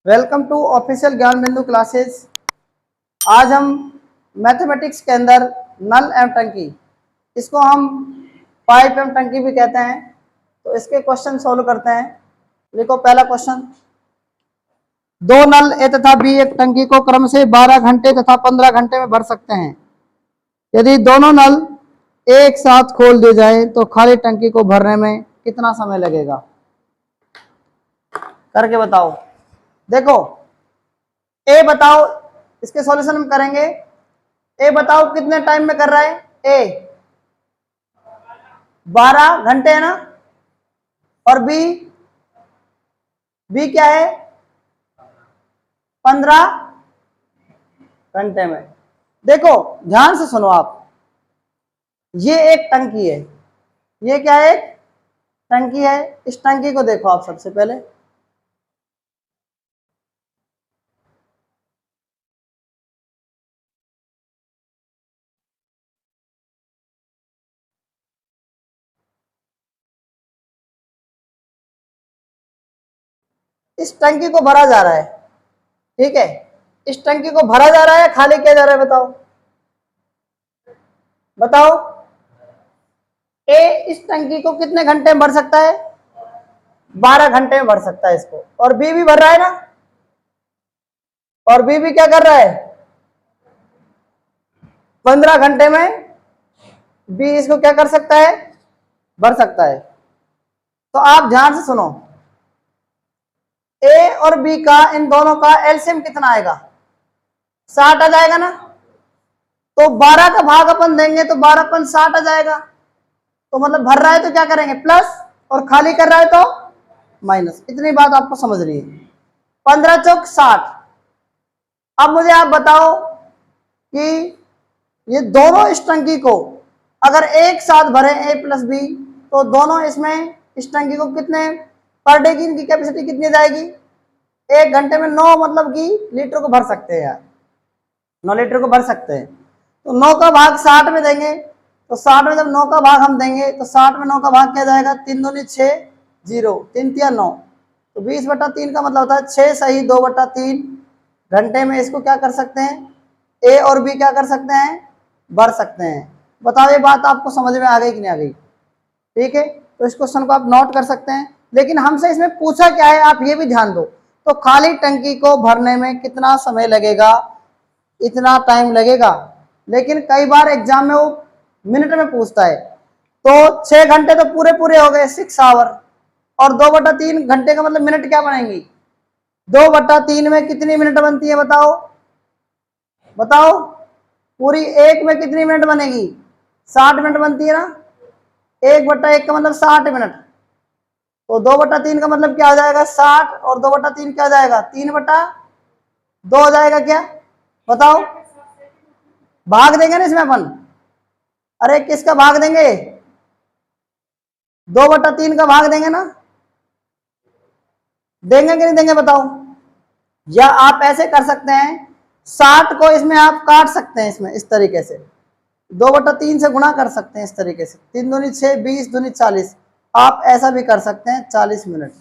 Welcome to official ज्ञान बिंदु classes. आज हम मैथमेटिक्स के अंदर नल एवं टंकी, इसको हम पाइप एवं टंकी भी कहते हैं, तो इसके क्वेश्चन सोल्व करते हैं। देखो पहला क्वेश्चन, दो नल ए तथा बी एक टंकी को क्रम से 12 घंटे तथा 15 घंटे में भर सकते हैं। यदि दोनों नल एक साथ खोल दिए जाए तो खाली टंकी को भरने में कितना समय लगेगा, करके बताओ। देखो ए बताओ, इसके सॉल्यूशन हम करेंगे। ए बताओ कितने टाइम में कर रहा है, ए 12 घंटे है ना, और बी क्या है 15 घंटे में। देखो ध्यान से सुनो आप, ये एक टंकी है, ये क्या है, एक टंकी है। इस टंकी को देखो आप सबसे पहले, इस टंकी को भरा जा रहा है, ठीक है। इस टंकी को भरा जा रहा है, खाली किया जा रहा है, बताओ बताओ। ए इस टंकी को कितने घंटे में भर सकता है, 12 घंटे में भर सकता है इसको। और बी भी भर रहा है ना, और बी भी क्या कर रहा है, 15 घंटे में बी इसको क्या कर सकता है, भर सकता है। तो आप ध्यान से सुनो, ए और बी का, इन दोनों का एलसीएम कितना आएगा, 60 आ जाएगा ना। तो 12 का भाग अपन देंगे तो 12 अपन 60 आ जाएगा। तो मतलब भर रहा है तो क्या करेंगे, प्लस, और खाली कर रहा है तो माइनस। इतनी बात आपको समझनी है। 15 चौक 60। अब मुझे आप बताओ कि ये दोनों इस टंकी को अगर एक साथ भरे ए प्लस बी, तो दोनों इसमें इस टंकी को कितने पर डे की इनकी कैपेसिटी कितनी जाएगी, 1 घंटे में 9 मतलब कि लीटर को भर सकते हैं यार, 9 लीटर को भर सकते हैं। तो 9 का भाग 60 में देंगे, तो 60 में जब 9 का भाग हम देंगे तो 60 में 9 का भाग क्या जाएगा, 3 दूनी 6, 0, 3 तिया 9, तो 20/3 का मतलब होता है 6 सही 2/3 घंटे में इसको क्या कर सकते हैं, ए और बी क्या कर सकते हैं, भर सकते हैं। बताओ ये बात आपको समझ में आ गई कि नहीं आ गई, ठीक है। तो इस क्वेश्चन को आप नोट कर सकते हैं, लेकिन हमसे इसमें पूछा क्या है आप ये भी ध्यान दो। तो खाली टंकी को भरने में कितना समय लगेगा, इतना टाइम लगेगा। लेकिन कई बार एग्जाम में वो मिनट में पूछता है, तो 6 घंटे तो पूरे पूरे हो गए, 6 आवर, और 2/3 घंटे का मतलब मिनट क्या बनेंगी, 2/3 में कितनी मिनट बनती है, बताओ बताओ। पूरी एक में कितनी मिनट बनेगी, 60 मिनट बनती है ना। 1/1 का मतलब 60 मिनट, तो 2/3 का मतलब क्या हो जाएगा, 60, और 2/3 क्या हो जाएगा, 3/2 हो जाएगा। क्या बताओ, भाग देंगे ना इसमें अपन, अरे किसका भाग देंगे, 2/3 का भाग देंगे ना, देंगे कि नहीं देंगे बताओ। या आप ऐसे कर सकते हैं, 60 को इसमें आप काट सकते हैं, इसमें इस तरीके से 2/3 से गुणा कर सकते हैं, इस तरीके से 3 दूनी 6, 20 दूनी 40, आप ऐसा भी कर सकते हैं 40 मिनट,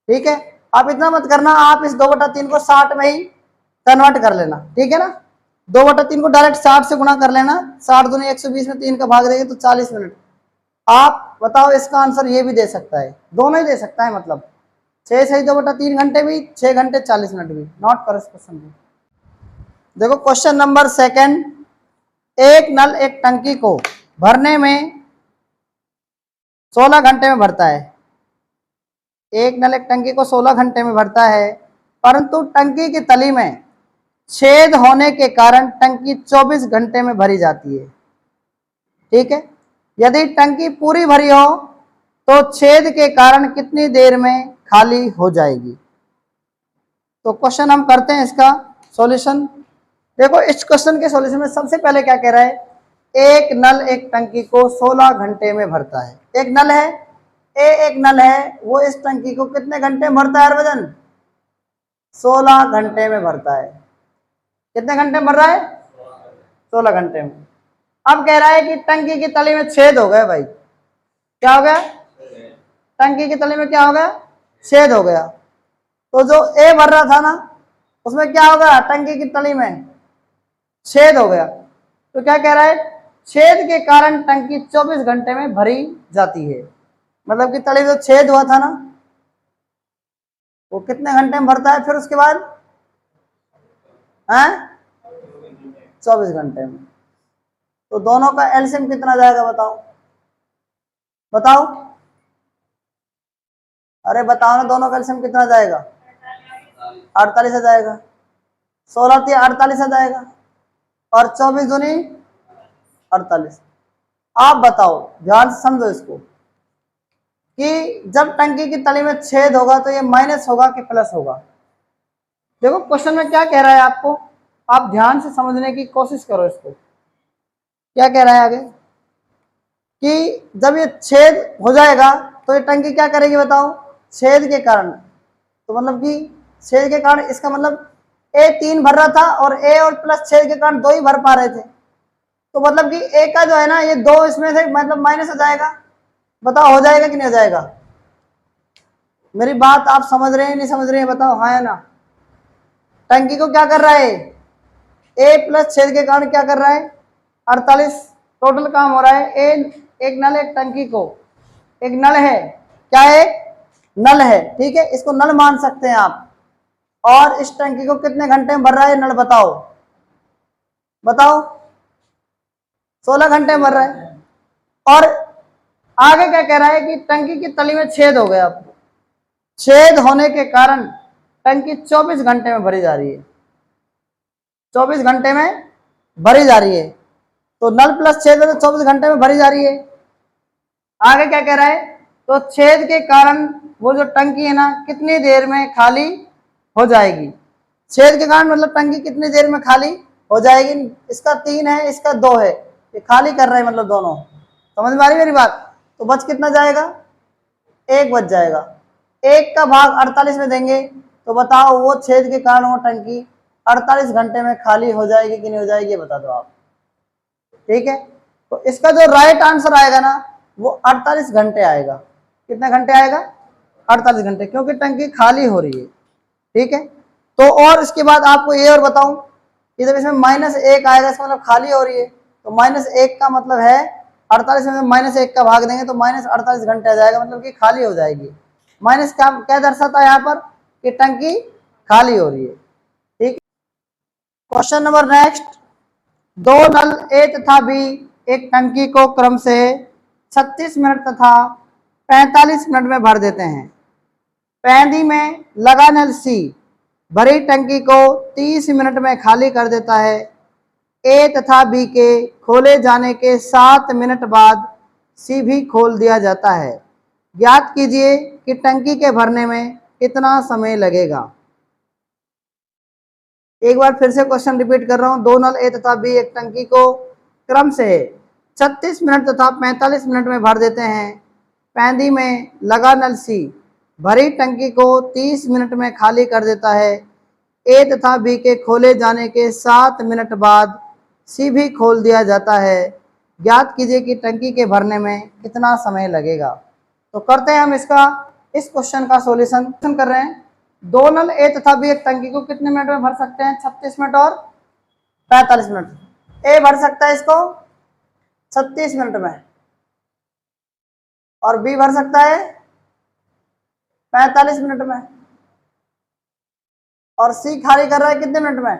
ठीक है। आप इतना मत करना, आप इस 2/3 को 60 में ही कन्वर्ट कर लेना, ठीक है ना। 2/3 को डायरेक्ट 60 से गुणा कर लेना, 60 दूनी 120 में 3 का भाग देंगे तो 40 मिनट। आप बताओ इसका आंसर ये भी दे सकता है, दोनों ही दे सकता है, मतलब 6 सही 2/3 घंटे भी, 6 घंटे 40 मिनट भी। नोट करो इस क्वेश्चन को। देखो क्वेश्चन नंबर सेकंड, एक नल एक टंकी को भरने में 16 घंटे में भरता है। एक नल एक टंकी को 16 घंटे में भरता है, परंतु टंकी की तली में छेद होने के कारण टंकी 24 घंटे में भरी जाती है, ठीक है। यदि टंकी पूरी भरी हो तो छेद के कारण कितनी देर में खाली हो जाएगी। तो क्वेश्चन हम करते हैं इसका सॉल्यूशन। देखो इस क्वेश्चन के सॉल्यूशन में सबसे पहले क्या कह रहा है, एक नल एक टंकी को 16 घंटे में भरता है। एक नल है, एक नल है, वो इस टंकी को कितने घंटे में भरता है हरभजन, 16 घंटे में भरता है। कितने घंटे में भर रहा है, 16 घंटे में। अब कह रहा है कि टंकी की तली में छेद हो गया, भाई क्या हो गया, टंकी की तली में क्या हो गया, छेद हो गया। तो जो ए भर रहा था ना, उसमें क्या होगा, टंकी की तली में छेद हो गया। तो क्या कह रहा है, छेद के कारण टंकी 24 घंटे में भरी जाती है। मतलब कि तली जो छेद हुआ था ना, वो कितने घंटे में भरता है फिर उसके बाद, हैं 24 घंटे में। तो दोनों का एलसीएम कितना जाएगा बताओ, बताओ, अरे बताओ ना, दोनों का एलसीएम कितना जाएगा, 48 आ जाएगा। 16 48 आ जाएगा, और 24 दूनी 48। आप बताओ, ध्यान से समझो इसको, कि जब टंकी की तली में छेद होगा तो ये माइनस होगा कि प्लस होगा। देखो क्वेश्चन में क्या कह रहा है आपको, आप ध्यान से समझने की कोशिश करो इसको। क्या कह रहा है आगे, कि जब ये छेद हो जाएगा तो ये टंकी क्या करेगी बताओ, छेद के कारण। तो मतलब कि छेद के कारण, इसका मतलब ए 3 भर रहा था और ए और प्लस छेद के कारण 2 ही भर पा रहे थे। तो मतलब कि ए का जो है ना, ये 2 इसमें से मतलब माइनस हो जाएगा। बताओ हो जाएगा कि नहीं हो जाएगा, मेरी बात आप समझ रहे हैं नहीं समझ रहे हैं, बताओ हाँ या ना। टंकी को क्या कर रहा है, ए प्लस छेद के कारण क्या कर रहा है, 48 टोटल काम हो रहा है। एक नल, एक टंकी को, एक नल है, क्या है, नल है, ठीक है, इसको नल मान सकते हैं आप। और इस टंकी को कितने घंटे में भर रहा है नल, बताओ, बताओ, 16 घंटे में भर रहा है। और आगे क्या कह रहा है कि टंकी की तली में छेद हो गया, छेद होने के कारण टंकी 24 घंटे में भरी जा रही है, 24 घंटे में भरी जा रही है। तो नल प्लस छेद है तो 24 घंटे में भरी जा रही है। आगे क्या कह रहा है, तो छेद के कारण वो जो टंकी है ना, कितनी देर में खाली हो जाएगी। छेद के कारण मतलब टंकी कितनी देर में खाली हो जाएगी। इसका 3 है, इसका 2 है, ये खाली कर रहे हैं मतलब दोनों। समझ में आ रही मेरी बात। तो बच कितना जाएगा, 1 बच जाएगा। 1 का भाग 48 में देंगे तो बताओ वो छेद के कारण वो टंकी 48 घंटे में खाली हो जाएगी कि नहीं हो जाएगी, बता दो आप, ठीक है। तो इसका जो राइट आंसर आएगा ना, वो 48 घंटे आएगा। कितने घंटे आएगा, 48 घंटे, क्योंकि टंकी खाली हो रही है, ठीक है। तो और इसके बाद आपको ये और बताऊं कि जब इसमें -1 आएगा, इसका मतलब खाली हो रही है, तो -1 का मतलब है 48 में -1 का भाग देंगे तो -48 घंटे आ जाएगा, मतलब कि खाली हो जाएगी। माइनस क्या दर्शाता है यहाँ पर, कि टंकी खाली हो रही है, ठीक। क्वेश्चन नंबर नेक्स्ट, 2 नल ए तथा बी एक टंकी को क्रम से 36 मिनट तथा 45 मिनट में भर देते हैं। पैंदी में लगा नल सी भरी टंकी को 30 मिनट में खाली कर देता है। ए तथा बी के खोले जाने के 7 मिनट बाद सी भी खोल दिया जाता है। ज्ञात कीजिए कि टंकी के भरने में कितना समय लगेगा। एक बार फिर से क्वेश्चन रिपीट कर रहा हूं, 2 नल ए तथा बी एक टंकी को क्रम से 36 मिनट तथा 45 मिनट में भर देते हैं। पैंदी में लगा नल सी भरी टंकी को 30 मिनट में खाली कर देता है। ए तथा बी के खोले जाने के 7 मिनट बाद सी भी खोल दिया जाता है। ज्ञात कीजिए कि टंकी के भरने में कितना समय लगेगा। तो करते हैं हम इस क्वेश्चन का सॉल्यूशन कर रहे हैं। 2 नल ए तथा बी एक टंकी को कितने मिनट में भर सकते हैं, 36 मिनट और 45 मिनट। ए भर सकता है इसको 36 मिनट में और बी भर सकता है 45 मिनट में, और सी खाली कर रहा है कितने मिनट में,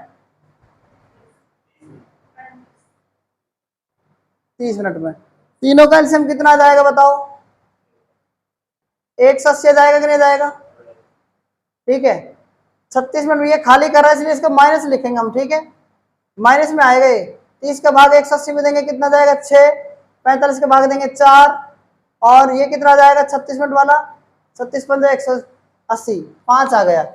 30 मिनट में। तीनों का एलसीएम कितना आ जाएगा बताओ, 180 जाएगा कि नहीं जाएगा, ठीक है। 36 मिनट में ये खाली कर रहा है इसलिए इसको माइनस लिखेंगे हम, ठीक है, माइनस में आएगा ये। 30 का भाग 180 में देंगे कितना जाएगा 6, 45 का भाग देंगे 4, और ये कितना जाएगा 36 मिनट वाला, 36 पंद्रह 180, 5 आ गया।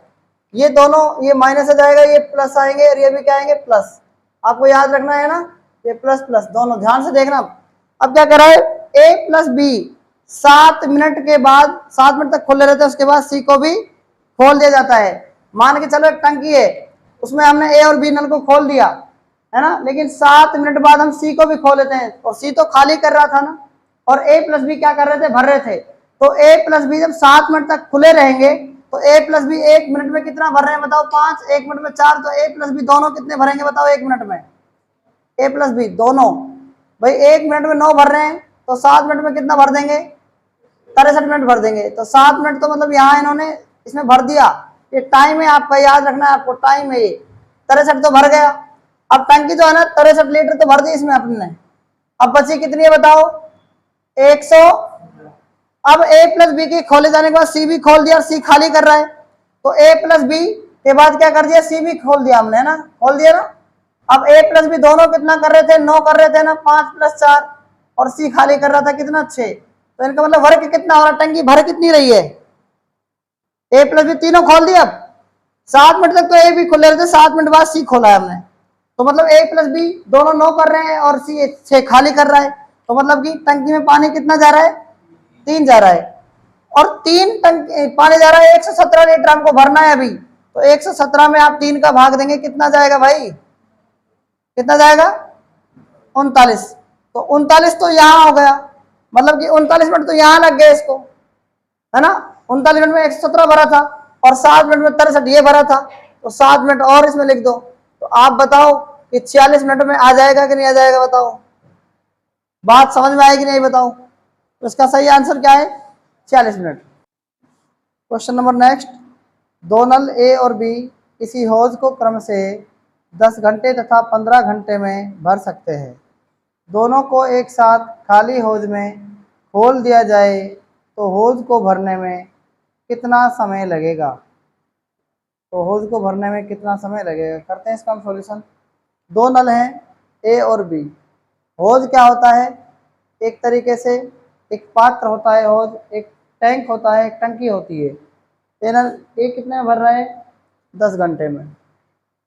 ये दोनों ये माइनस आ जाएगा, ये प्लस आएंगे और ये भी क्या आएंगे प्लस। आपको याद रखना है ना, ये प्लस प्लस दोनों ध्यान से देखना। अब क्या कर रहा है, ए प्लस बी 7 मिनट के बाद 7 मिनट तक खुले रहते हैं, उसके बाद सी को भी खोल दिया जाता है। मान के चलो एक टंकी है, उसमें हमने ए और बी नल को खोल दिया है ना, लेकिन 7 मिनट बाद हम सी को भी खोल लेते हैं, और सी तो खाली कर रहा था ना, और ए प्लस बी क्या कर रहे थे, भर रहे थे। तो ए प्लस बी जब 7 मिनट तक खुले रहेंगे तो a प्लस बी 1 मिनट में कितना भर रहे हैं बताओ 5, 1 मिनट में 4, तो a प्लस बी दोनों कितने भरेंगे बताओ 1 मिनट में, a प्लस बी दोनों भाई 1 मिनट में 9 भर रहे हैं, तो 7 मिनट में कितना भर देंगे 63 मिनट भर देंगे। तो 7 मिनट तो मतलब यहाँ इन्होंने इसमें भर दिया, ये टाइम है आपका, याद रखना है आपको, टाइम है ये। 63 तो भर गया। अब टंकी जो है ना 63 लीटर तो भर दी इसमें अपने। अब बची कितनी है बताओ 100। अब a प्लस बी के खोले जाने के बाद सी भी खोल दिया, सी खाली कर रहा है, तो a प्लस बी के बाद क्या कर दिया सी भी खोल दिया हमने, है ना, खोल दिया ना। अब a प्लस बी दोनों कितना कर रहे थे 9 कर रहे थे ना, 5 प्लस 4, और सी खाली कर रहा था कितना 6, तो इनका मतलब वर्क कितना हो रहा, टंकी भर कितनी रही है, a प्लस बी तीनों खोल दिया। अब 7 मिनट तक तो a भी खोले रहे थे, 7 मिनट बाद सी खोला है हमने, तो मतलब a प्लस बी दोनों 9 कर रहे हैं और सी 6 खाली कर रहा है, तो मतलब कि टंकी में पानी कितना जा रहा है 3 जा रहा है, और 3 टंकी पानी जा रहा है 117 लीटर हमको भरना है अभी, तो 117 में आप 3 का भाग देंगे कितना जाएगा भाई, कितना जाएगा 39, तो 39 तो यहाँ हो गया, मतलब कि 39 मिनट तो यहाँ लग गए इसको, है ना। 39 मिनट में 117 भरा था और 7 मिनट में 63 ये भरा था, तो 7 मिनट और इसमें लिख दो, तो आप बताओ कि 46 मिनट में आ जाएगा कि नहीं आ जाएगा, बताओ बात समझ में आएगी नहीं बताओ। तो इसका सही आंसर क्या है 46 मिनट। क्वेश्चन नंबर नेक्स्ट, दो नल ए और बी किसी हौज को क्रम से 10 घंटे तथा 15 घंटे में भर सकते हैं, दोनों को एक साथ खाली हौज में खोल दिया जाए तो हौज को भरने में कितना समय लगेगा, तो हौज को भरने में कितना समय लगेगा। करते हैं इसका हम सॉल्यूशन। दो नल हैं ए और बी, हौज क्या होता है, एक तरीके से एक पात्र होता है हौज, एक टैंक होता है, एक टंकी होती है। ए नल ए कितने में भर रहा है 10 घंटे में,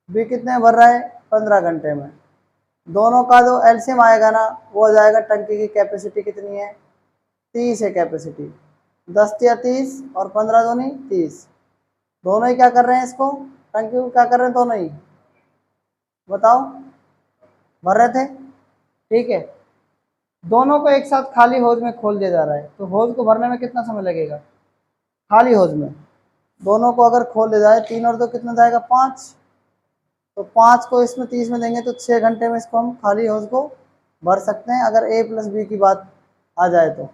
बी कितने में भर रहा है 15 घंटे में, दोनों का जो एलसीएम आएगा ना वो हो जाएगा, टंकी की कैपेसिटी कितनी है 30 है कैपेसिटी, 10 या 30 और 15 दोनों 30, दोनों ही क्या कर रहे हैं इसको, टंकी को क्या कर रहे हैं दोनों ही, बताओ भर रहे थे, ठीक है। दोनों को एक साथ खाली हौज में खोल दिया जा रहा है, तो हौज को भरने में कितना समय लगेगा, खाली हौज में दोनों को अगर खोल दिया जाए 3 और 2 कितना जाएगा 5, तो 5 को इसमें 30 में देंगे तो 6 घंटे में इसको हम खाली हौज को भर सकते हैं, अगर a प्लस बी की बात आ जाए तो,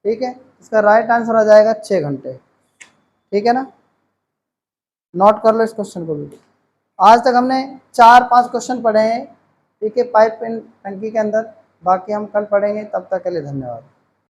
ठीक है। इसका राइट आंसर आ जाएगा 6 घंटे, ठीक है ना। नोट कर लो इस क्वेश्चन को भी। आज तक हमने 4-5 क्वेश्चन पढ़े हैं, ठीक है, पाइप टंकी के अंदर, बाकी हम कल पढ़ेंगे, तब तक के लिए धन्यवाद।